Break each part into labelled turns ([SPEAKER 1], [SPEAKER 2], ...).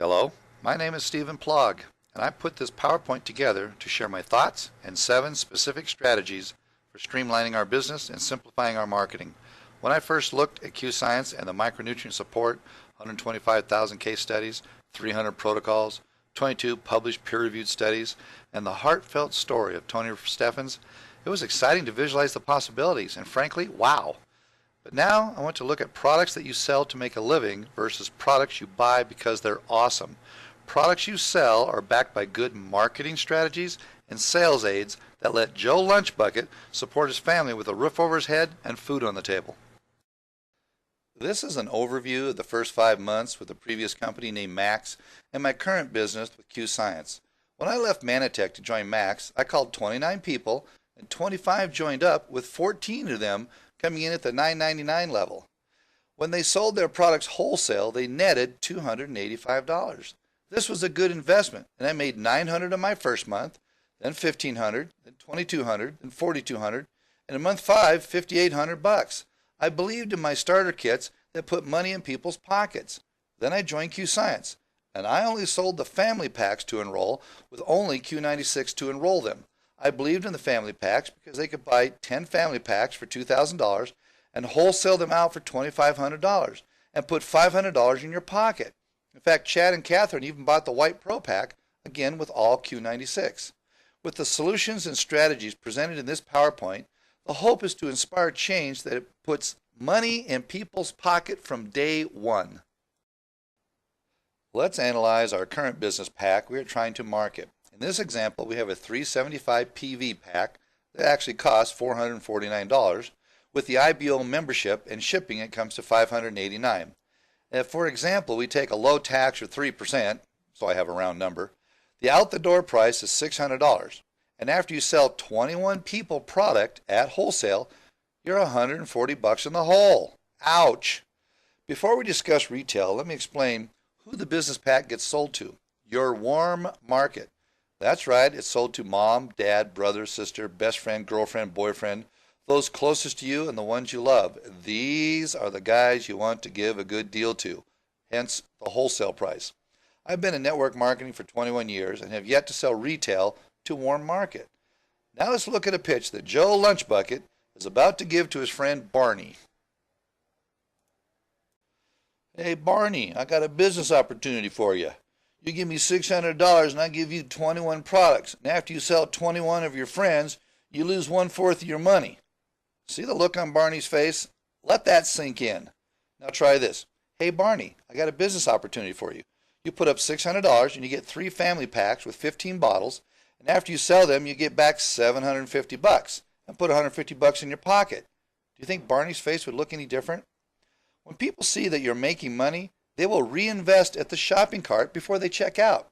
[SPEAKER 1] Hello, my name is Stephen Plog, and I put this PowerPoint together to share my thoughts and 7 specific strategies for streamlining our business and simplifying our marketing. When I first looked at Q-Science and the micronutrient support, 125,000 case studies, 300 protocols, 22 published peer-reviewed studies, and the heartfelt story of Tony Steffens, it was exciting to visualize the possibilities, and frankly, wow. But now I want to look at products that you sell to make a living versus products you buy because they're awesome. Products you sell are backed by good marketing strategies and sales aids that let Joe Lunchbucket support his family with a roof over his head and food on the table. This is an overview of the first 5 months with the previous company named Max and my current business with Q-Science. When I left Manatech to join Max, I called 29 people and 25 joined up, with 14 of them coming in at the $9.99 level. When they sold their products wholesale, they netted $285. This was a good investment, and I made $900 in my first month, then $1,500, then $2,200, then $4,200, and in month 5, $5,800. I believed in my starter kits that put money in people's pockets. Then I joined Q-Science, and I only sold the family packs to enroll, with only Q96 to enroll them. I believed in the family packs because they could buy 10 family packs for $2,000 and wholesale them out for $2,500 and put $500 in your pocket. In fact, Chad and Catherine even bought the White Pro Pack, again with all Q96. With the solutions and strategies presented in this PowerPoint, the hope is to inspire change that puts money in people's pocket from day one. Let's analyze our current business pack we are trying to market. In this example, we have a 375 PV pack that actually costs $449. With the IBO membership and shipping, it comes to $589. If, for example, we take a low tax or 3%, so I have a round number, the out-the-door price is $600. And after you sell 21 people product at wholesale, you're $140 in the hole. Ouch! Before we discuss retail, let me explain who the business pack gets sold to. Your warm market. That's right, it's sold to mom, dad, brother, sister, best friend, girlfriend, boyfriend, those closest to you and the ones you love. These are the guys you want to give a good deal to, hence the wholesale price. I've been in network marketing for 21 years and have yet to sell retail to warm market. Now let's look at a pitch that Joe Lunchbucket is about to give to his friend Barney. Hey Barney, I got a business opportunity for you. You give me $600 and I give you 21 products. And after you sell 21 of your friends, you lose 1/4 of your money. See the look on Barney's face? Let that sink in. Now try this. Hey Barney, I got a business opportunity for you. You put up $600 and you get 3 family packs with 15 bottles. And after you sell them, you get back $750 and put $150 in your pocket. Do you think Barney's face would look any different? When people see that you're making money, they will reinvest at the shopping cart before they check out.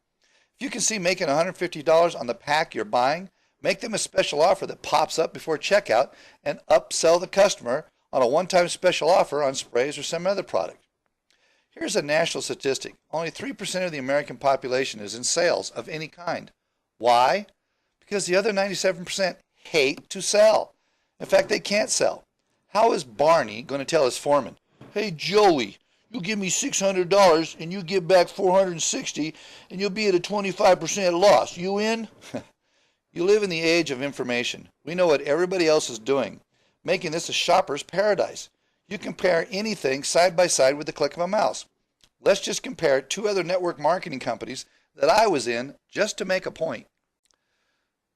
[SPEAKER 1] If you can see making $150 on the pack you're buying, make them a special offer that pops up before checkout and upsell the customer on a one-time special offer on sprays or some other product. Here's a national statistic. Only 3% of the American population is in sales of any kind. Why? Because the other 97% hate to sell. In fact, they can't sell. How is Barney going to tell his foreman, hey Joey, you give me $600 and you give back $460 and you'll be at a 25% loss. You in? You live in the age of information. We know what everybody else is doing, making this a shopper's paradise. You compare anything side by side with the click of a mouse. Let's just compare 2 other network marketing companies that I was in just to make a point.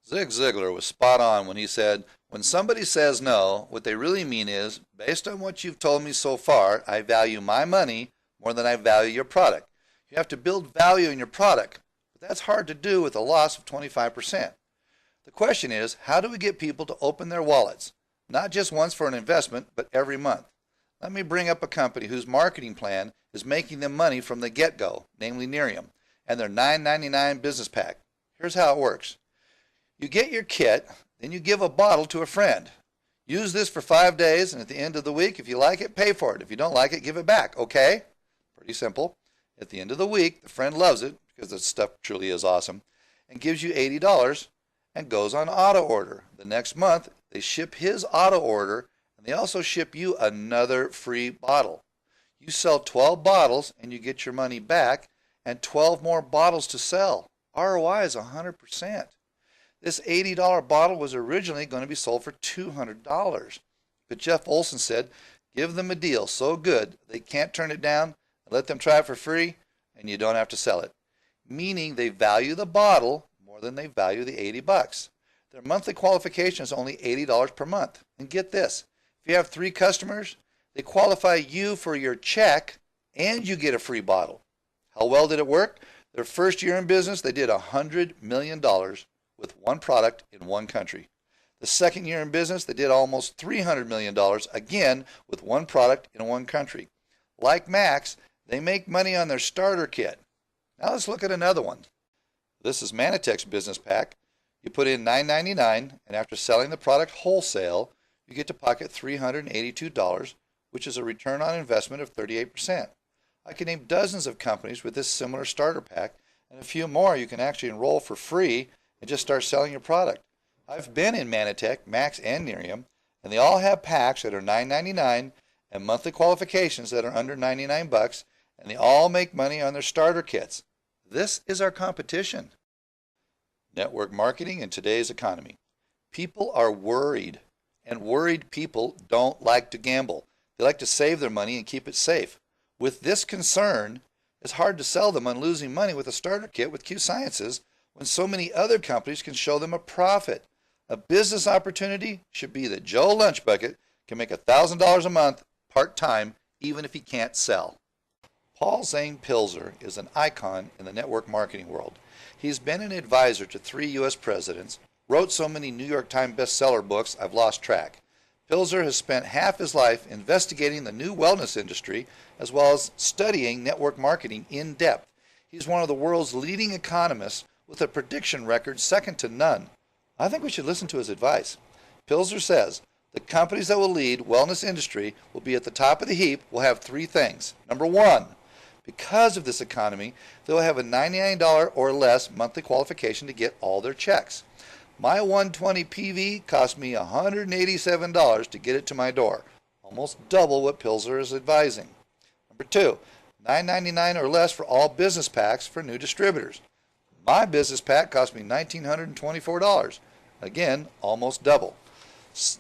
[SPEAKER 1] Zig Ziglar was spot on when he said, when somebody says no, what they really mean is, based on what you've told me so far, I value my money more than I value your product. You have to build value in your product, but that's hard to do with a loss of 25%. The question is, how do we get people to open their wallets, not just once for an investment, but every month? Let me bring up a company whose marketing plan is making them money from the get-go, namely Nerium, and their $9.99 business pack. Here's how it works. You get your kit, then you give a bottle to a friend. Use this for 5 days, and at the end of the week, if you like it, pay for it. If you don't like it, give it back, okay? Pretty simple. At the end of the week, the friend loves it, because the stuff truly is awesome, and gives you $80 and goes on auto order. The next month, they ship his auto order, and they also ship you another free bottle. You sell 12 bottles, and you get your money back, and 12 more bottles to sell. ROI is 100%. This $80 bottle was originally going to be sold for $200. But Jeff Olson said, give them a deal so good they can't turn it down, and let them try it for free, and you don't have to sell it. Meaning they value the bottle more than they value the $80. Their monthly qualification is only $80 per month. And get this, if you have 3 customers, they qualify you for your check and you get a free bottle. How well did it work? Their first year in business, they did $100 million with one product in one country. The second year in business, they did almost $300 million, again, with one product in one country. Like Max, they make money on their starter kit. Now let's look at another one. This is Manitech's business pack. You put in $9.99, and after selling the product wholesale, you get to pocket $382, which is a return on investment of 38%. I can name dozens of companies with this similar starter pack, and a few more you can actually enroll for free and just start selling your product. I've been in Manitech, Max, and Nerium, and they all have packs that are $9.99 and monthly qualifications that are under $99, and they all make money on their starter kits. This is our competition. Network marketing in today's economy. People are worried, and worried people don't like to gamble. They like to save their money and keep it safe. With this concern, it's hard to sell them on losing money with a starter kit with Q Sciences when so many other companies can show them a profit. A business opportunity should be that Joe Lunchbucket can make $1,000 a month part-time even if he can't sell. Paul Zane Pilzer is an icon in the network marketing world. He's been an advisor to 3 U.S. presidents, wrote so many New York Times bestseller books I've lost track. Pilzer has spent half his life investigating the new wellness industry as well as studying network marketing in depth. He's one of the world's leading economists with a prediction record second to none. I think we should listen to his advice. Pilzer says, the companies that will lead wellness industry will be at the top of the heap will have 3 things. Number 1, because of this economy, they'll have a $99 or less monthly qualification to get all their checks. My 120 PV cost me $187 to get it to my door, almost double what Pilzer is advising. Number 2, $9.99 or less for all business packs for new distributors. My business pack cost me $1,924, again, almost double.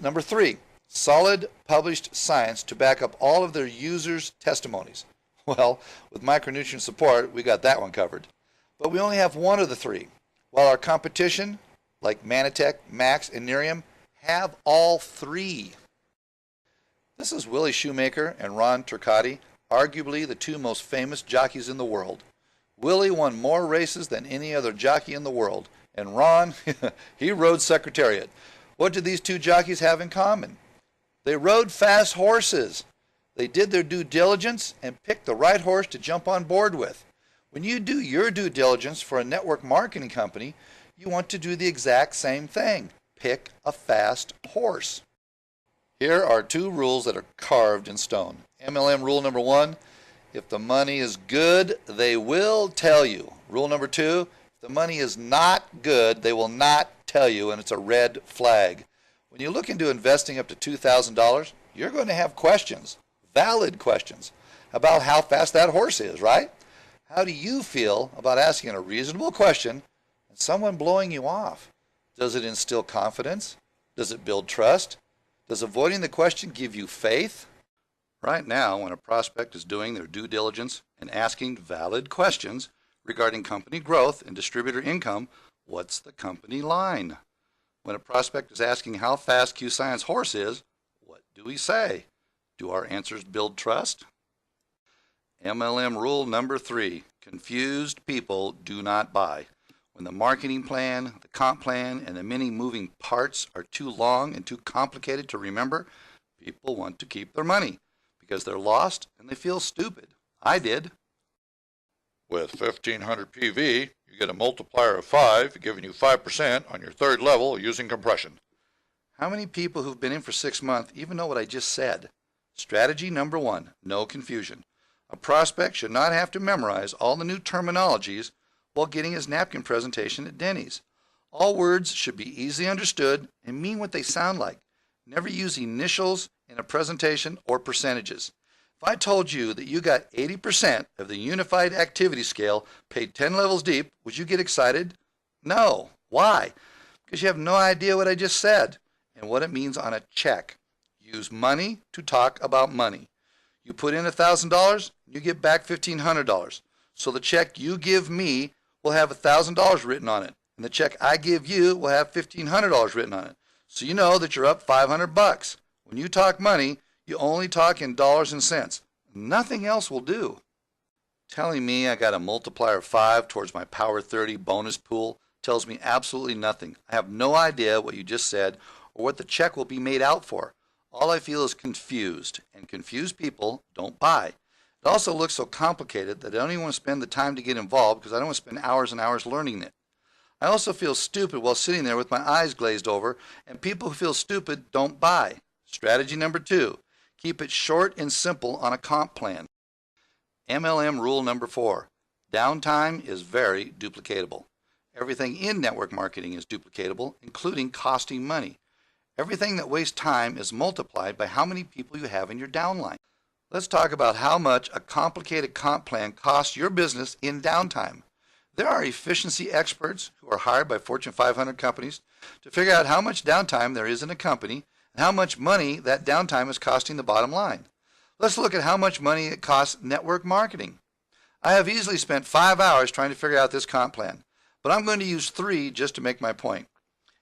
[SPEAKER 1] Number 3, solid published science to back up all of their users' testimonies. Well, with micronutrient support, we got that one covered. But we only have one of the 3, while our competition, like Manitech, Max, and Nerium, have all 3. This is Willie Shoemaker and Ron Turcotte, arguably the 2 most famous jockeys in the world. Willie won more races than any other jockey in the world, and Ron, he rode Secretariat. What did these 2 jockeys have in common? They rode fast horses. They did their due diligence and picked the right horse to jump on board with. When you do your due diligence for a network marketing company, you want to do the exact same thing. Pick a fast horse. Here are 2 rules that are carved in stone. MLM rule number 1, if the money is good, they will tell you. Rule number 2, if the money is not good, they will not tell you, and it's a red flag. When you look into investing up to $2,000, you're going to have questions, valid questions, about how fast that horse is, right? How do you feel about asking a reasonable question and someone blowing you off? Does it instill confidence? Does it build trust? Does avoiding the question give you faith? Right now, when a prospect is doing their due diligence and asking valid questions regarding company growth and distributor income, what's the company line? When a prospect is asking how fast Q Science horse is, what do we say? Do our answers build trust? MLM rule number 3, confused people do not buy. When the marketing plan, the comp plan, and the many moving parts are too long and too complicated to remember, people want to keep their money because they're lost and they feel stupid. I did. With 1500 PV, you get a multiplier of 5, giving you 5% on your 3rd level using compression. How many people who've been in for 6 months even know what I just said? Strategy number 1, no confusion. A prospect should not have to memorize all the new terminologies while getting his napkin presentation at Denny's. All words should be easily understood and mean what they sound like. Never use initials in a presentation or percentages. If I told you that you got 80% of the unified activity scale paid 10 levels deep, would you get excited? No. Why? Because you have no idea what I just said and what it means on a check. Use money to talk about money. You put in $1,000, you get back $1,500. So the check you give me will have $1,000 written on it, and the check I give you will have $1,500 written on it. So you know that you're up $500. When you talk money, you only talk in dollars and cents. Nothing else will do. Telling me I got a multiplier of 5 towards my Power 30 bonus pool tells me absolutely nothing. I have no idea what you just said or what the check will be made out for. All I feel is confused, and confused people don't buy. It also looks so complicated that I don't even want to spend the time to get involved because I don't want to spend hours and hours learning it. I also feel stupid while sitting there with my eyes glazed over, and people who feel stupid don't buy. Strategy number 2, keep it short and simple on a comp plan. MLM rule number 4, downtime is very duplicatable. Everything in network marketing is duplicatable, including costing money. Everything that wastes time is multiplied by how many people you have in your downline. Let's talk about how much a complicated comp plan costs your business in downtime. There are efficiency experts who are hired by Fortune 500 companies to figure out how much downtime there is in a company and how much money that downtime is costing the bottom line. Let's look at how much money it costs network marketing. I have easily spent 5 hours trying to figure out this comp plan, but I'm going to use 3 just to make my point.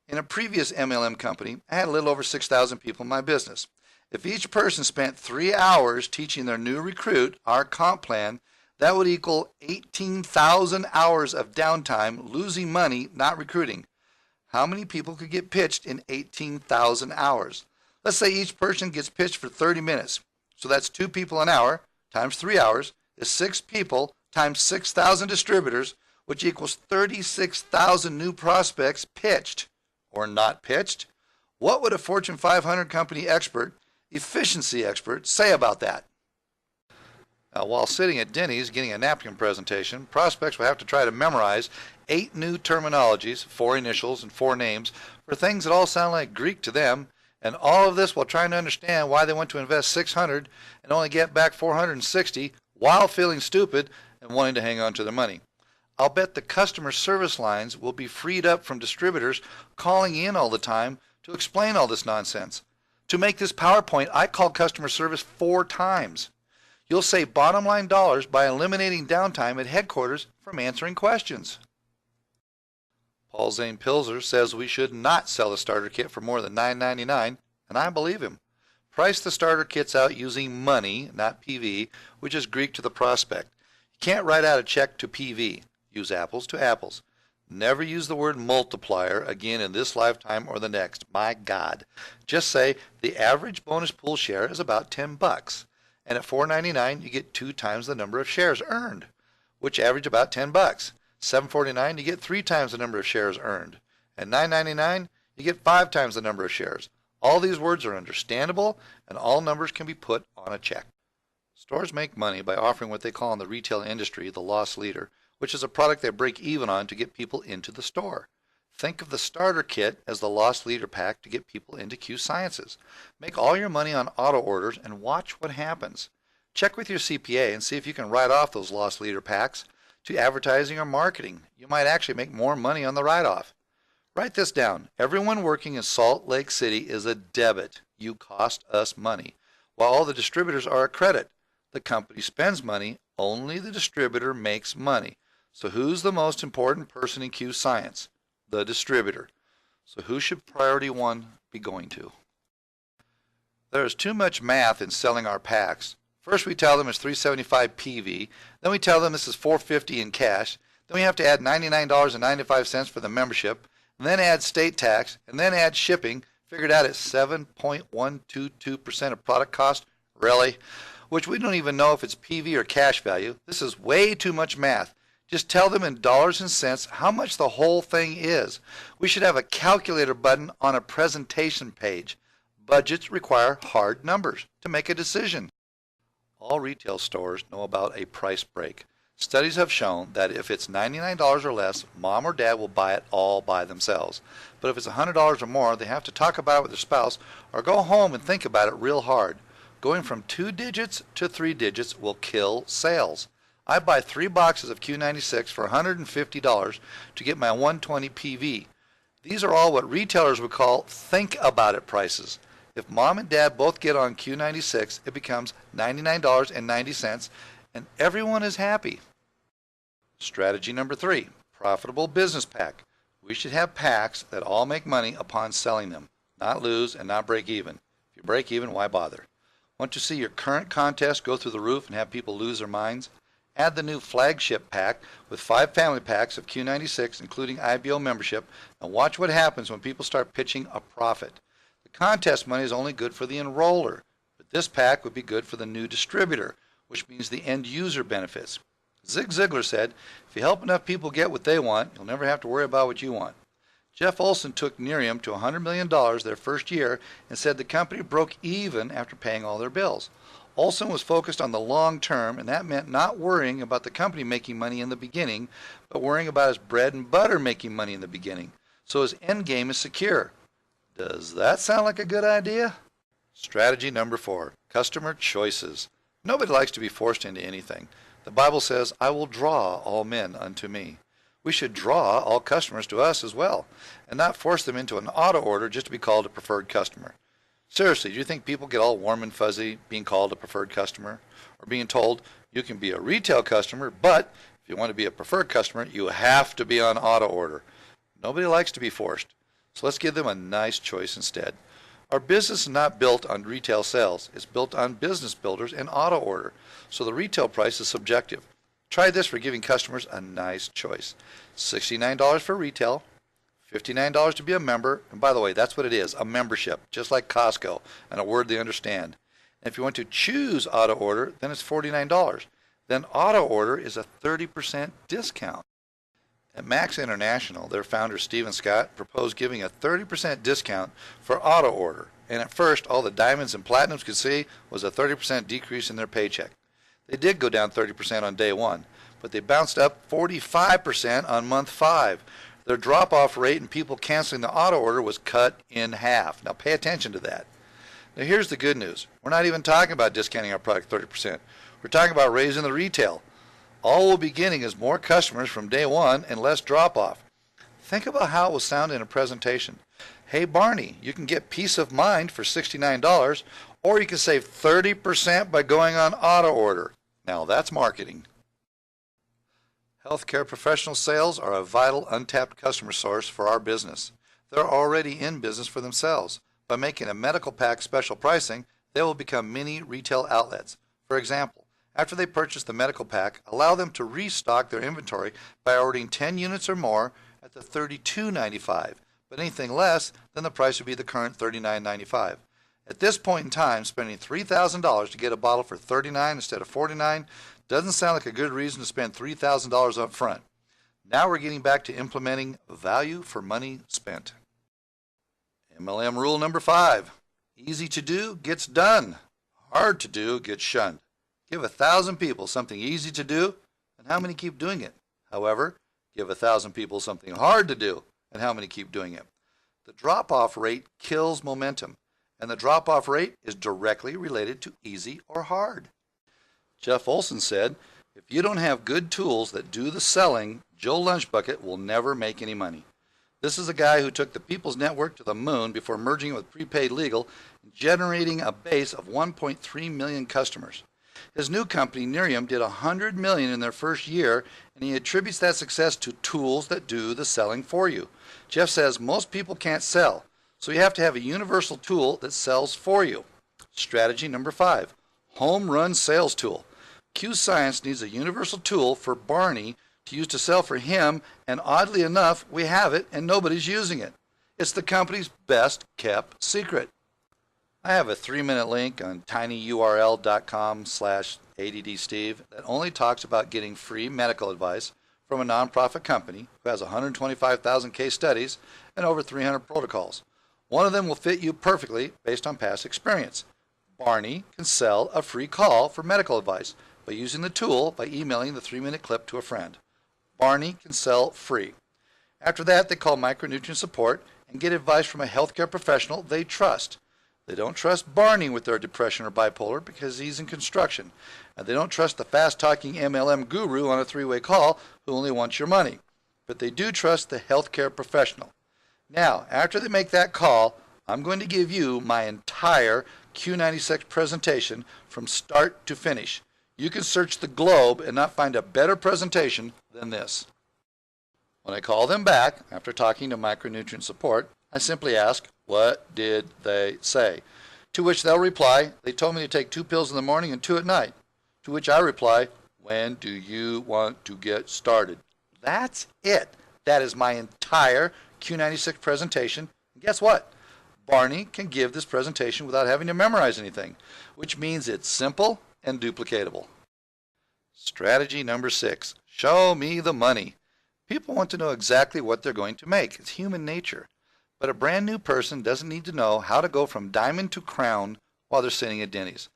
[SPEAKER 1] In a previous MLM company, I had a little over 6,000 people in my business. If each person spent 3 hours teaching their new recruit our comp plan, that would equal 18,000 hours of downtime, losing money, not recruiting. How many people could get pitched in 18,000 hours? Let's say each person gets pitched for 30 minutes. So that's 2 people an hour times 3 hours is 6 people times 6,000 distributors, which equals 36,000 new prospects pitched or not pitched. What would a Fortune 500 company expert, efficiency expert, say about that? Now, while sitting at Denny's getting a napkin presentation, prospects will have to try to memorize 8 new terminologies, 4 initials and 4 names, for things that all sound like Greek to them, and all of this while trying to understand why they went to invest $600 and only get back $460 while feeling stupid and wanting to hang on to their money. I'll bet the customer service lines will be freed up from distributors calling in all the time to explain all this nonsense. To make this PowerPoint, I called customer service 4 times. You'll save bottom line dollars by eliminating downtime at headquarters from answering questions. Paul Zane Pilzer says we should not sell a starter kit for more than $9.99, and I believe him. Price the starter kits out using money, not PV, which is Greek to the prospect. You can't write out a check to PV. Use apples to apples. Never use the word multiplier again in this lifetime or the next. My God. Just say the average bonus pool share is about $10. And at $4.99 you get 2 times the number of shares earned, which average about $10. $7.49 you get 3 times the number of shares earned. And $9.99 you get 5 times the number of shares. All these words are understandable, and all numbers can be put on a check. Stores make money by offering what they call in the retail industry the loss leader, which is a product they break even on to get people into the store. Think of the starter kit as the loss leader pack to get people into Q Sciences. Make all your money on auto orders and watch what happens. Check with your CPA and see if you can write off those loss leader packs to advertising or marketing. You might actually make more money on the write-off. Write this down. Everyone working in Salt Lake City is a debit. You cost us money. While all the distributors are a credit. The company spends money. Only the distributor makes money. So who's the most important person in Q Science? The distributor. So who should priority 1 be going to? There is too much math in selling our packs. First we tell them it's $375 PV, then we tell them this is $450 in cash, then we have to add $99.95 for the membership, and then add state tax, and then add shipping, figured out at 7.122% of product cost. Really? Which we don't even know if it's PV or cash value. This is way too much math. Just tell them in dollars and cents how much the whole thing is. We should have a calculator button on a presentation page. Budgets require hard numbers to make a decision. All retail stores know about a price break. Studies have shown that if it's $99 or less, mom or dad will buy it all by themselves. But if it's $100 or more, they have to talk about it with their spouse or go home and think about it real hard. Going from 2 digits to 3 digits will kill sales. I buy 3 boxes of Q96 for $150 to get my 120 PV. These are all what retailers would call think about it prices. If mom and dad both get on Q96, it becomes $99.90 and everyone is happy. Strategy number 3, profitable business pack. We should have packs that all make money upon selling them, not lose and not break even. If you break even, why bother? Want to see your current contest go through the roof and have people lose their minds? Add the new flagship pack with 5 family packs of Q96, including IBO membership, and watch what happens when people start pitching a profit. The contest money is only good for the enroller, but this pack would be good for the new distributor, which means the end user benefits. Zig Ziglar said, if you help enough people get what they want, you'll never have to worry about what you want. Jeff Olson took Nerium to $100 million their first year and said the company broke even after paying all their bills. Olson was focused on the long term, and that meant not worrying about the company making money in the beginning, but worrying about his bread and butter making money in the beginning. So his end game is secure. Does that sound like a good idea? Strategy number 4, customer choices. Nobody likes to be forced into anything. The Bible says, I will draw all men unto me. We should draw all customers to us as well, and not force them into an auto order just to be called a preferred customer. Seriously, do you think people get all warm and fuzzy being called a preferred customer? Or being told, you can be a retail customer, but if you want to be a preferred customer, you have to be on auto order. Nobody likes to be forced, so let's give them a nice choice instead. Our business is not built on retail sales. It's built on business builders and auto order, so the retail price is subjective. Try this for giving customers a nice choice. $69 for retail, $59 to be a member, and by the way, that's what it is, a membership, just like Costco, and a word they understand. And if you want to choose auto order, then it's $49. Then auto order is a 30% discount. At Max International, their founder Steven Scott proposed giving a 30% discount for auto order, and at first all the diamonds and platinums could see was a 30% decrease in their paycheck. They did go down 30% on day 1, but they bounced up 45% on month 5. Their drop-off rate and people canceling the auto order was cut in half. Now pay attention to that. Now here's the good news. We're not even talking about discounting our product 30%. We're talking about raising the retail. All we'll be getting is more customers from day 1 and less drop-off. Think about how it will sound in a presentation. Hey Barney, you can get peace of mind for $69, or you can save 30% by going on auto order. Now that's marketing. Healthcare professional sales are a vital untapped customer source for our business. They're already in business for themselves. By making a medical pack special pricing, they will become mini retail outlets. For example, after they purchase the medical pack, allow them to restock their inventory by ordering 10 units or more at the $32.95, but anything less, then the price would be the current $39.95. At this point in time, spending $3,000 to get a bottle for $39 instead of $49 doesn't sound like a good reason to spend $3,000 up front. Now we're getting back to implementing value for money spent. MLM rule number 5. Easy to do gets done. Hard to do gets shunned. Give 1,000 people something easy to do, and how many keep doing it? However, give 1,000 people something hard to do, and how many keep doing it? The drop-off rate kills momentum, and the drop-off rate is directly related to easy or hard. Jeff Olson said, if you don't have good tools that do the selling, Joe Lunchbucket will never make any money. This is a guy who took the People's Network to the moon before merging it with Prepaid Legal and generating a base of 1.3 million customers. His new company, Nerium, did $100 million in their first year, and he attributes that success to tools that do the selling for you. Jeff says most people can't sell, so you have to have a universal tool that sells for you. Strategy number 5, home run sales tool. Q Science needs a universal tool for Barney to use to sell for him, and oddly enough, we have it and nobody's using it. It's the company's best kept secret. I have a 3-minute link on tinyurl.com/ADDsteve that only talks about getting free medical advice from a nonprofit company who has 125,000 case studies and over 300 protocols. One of them will fit you perfectly based on past experience. Barney can sell a free call for medical advice by using the tool by emailing the 3-minute clip to a friend. Barney can sell free. After that, they call micronutrient support and get advice from a healthcare professional they trust. They don't trust Barney with their depression or bipolar because he's in construction. And they don't trust the fast-talking MLM guru on a three-way call who only wants your money. But they do trust the healthcare professional. Now, after they make that call, I'm going to give you my entire Q96 presentation from start to finish. You can search the globe and not find a better presentation than this. When I call them back, after talking to micronutrient support, I simply ask, what did they say? To which they'll reply, they told me to take 2 pills in the morning and 2 at night. To which I reply, when do you want to get started? That's it. That is my entire Q96 presentation. And guess what? Barney can give this presentation without having to memorize anything, which means it's simple and duplicatable. Strategy number 6, show me the money. People want to know exactly what they're going to make. It's human nature. But a brand new person doesn't need to know how to go from diamond to crown while they're sitting at Denny's.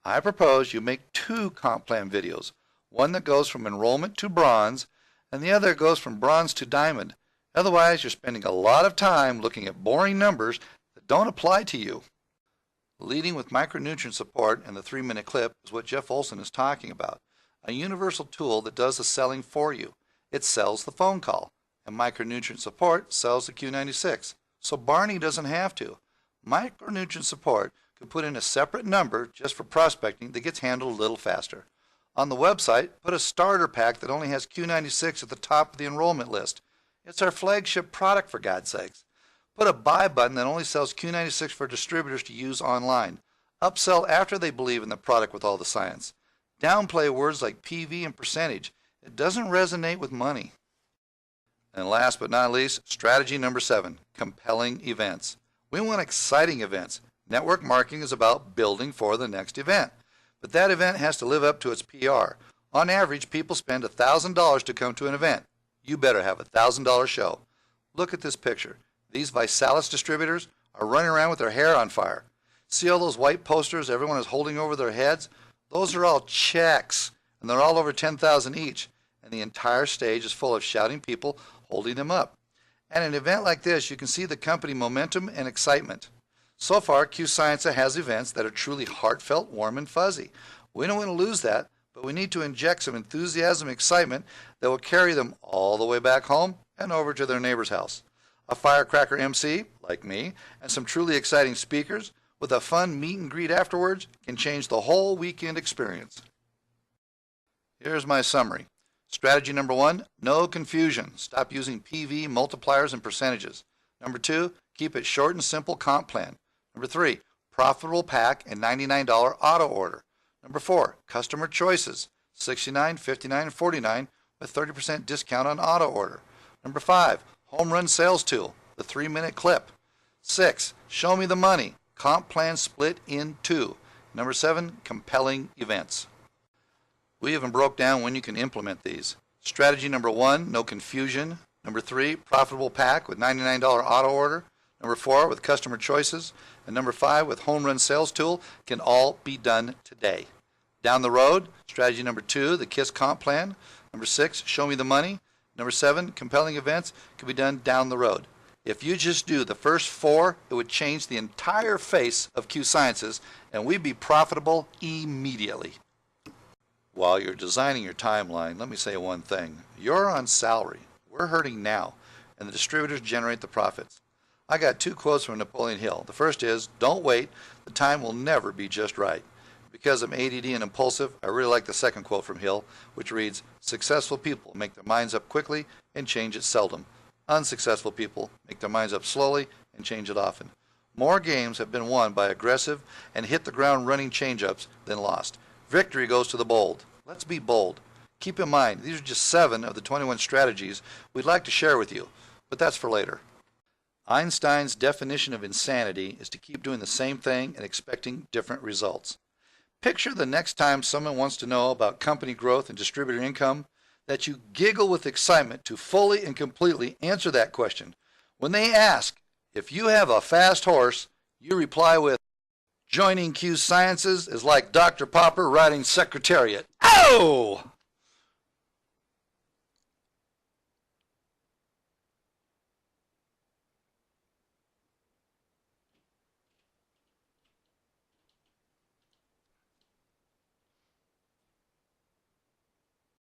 [SPEAKER 1] I propose you make 2 comp plan videos, one that goes from enrollment to bronze and the other goes from bronze to diamond. Otherwise, you're spending a lot of time looking at boring numbers that don't apply to you. Leading with micronutrient support and the 3-minute clip is what Jeff Olson is talking about, a universal tool that does the selling for you. It sells the phone call, and micronutrient support sells the Q96. So Barney doesn't have to. Micronutrient support could put in a separate number just for prospecting that gets handled a little faster. On the website, put a starter pack that only has Q96 at the top of the enrollment list. It's our flagship product, for God's sakes. Put a buy button that only sells Q96 for distributors to use online. Upsell after they believe in the product with all the science. Downplay words like PV and percentage. It doesn't resonate with money. And last but not least, strategy number 7, compelling events. We want exciting events. Network marketing is about building for the next event. But that event has to live up to its PR. On average, people spend $1,000 to come to an event. You better have a $1,000 show. Look at this picture. These Visalis distributors are running around with their hair on fire. See all those white posters everyone is holding over their heads? Those are all checks, and they're all over $10,000 each. And the entire stage is full of shouting people holding them up. At an event like this, you can see the company momentum and excitement. So far, Q Scienza has events that are truly heartfelt, warm, and fuzzy. We don't want to lose that, but we need to inject some enthusiasm and excitement that will carry them all the way back home and over to their neighbor's house. A firecracker MC, like me, and some truly exciting speakers with a fun meet and greet afterwards can change the whole weekend experience. Here's my summary. Strategy number 1, no confusion. Stop using PV, multipliers, and percentages. Number 2, keep it short and simple comp plan. Number 3, profitable pack and $99 auto order. Number 4, customer choices, $69, $59, and $49 with 30% discount on auto order. Number 5, home run sales tool, the 3-minute clip. 6, show me the money, comp plan split in 2. Number 7, compelling events. We even broke down when you can implement these. Strategy number 1, no confusion. Number 3, profitable pack with $99 auto order. Number 4, with customer choices. And number 5, with home run sales tool, can all be done today. Down the road, strategy number 2, the KISS comp plan. Number 6, show me the money. Number 7, compelling events, can be done down the road. If you just do the first 4, it would change the entire face of Q Sciences, and we'd be profitable immediately. While you're designing your timeline, let me say one thing. You're on salary. We're hurting now, and the distributors generate the profits. I got 2 quotes from Napoleon Hill. The first is, don't wait. The time will never be just right. Because I'm ADD and impulsive, I really like the second quote from Hill, which reads, successful people make their minds up quickly and change it seldom. Unsuccessful people make their minds up slowly and change it often. More games have been won by aggressive and hit the ground running change-ups than lost. Victory goes to the bold. Let's be bold. Keep in mind, these are just 7 of the 21 strategies we'd like to share with you, but that's for later. Einstein's definition of insanity is to keep doing the same thing and expecting different results. Picture the next time someone wants to know about company growth and distributor income, that you giggle with excitement to fully and completely answer that question. When they ask, if you have a fast horse, you reply with, joining Q Sciences is like Dr. Popper riding Secretariat. Oh!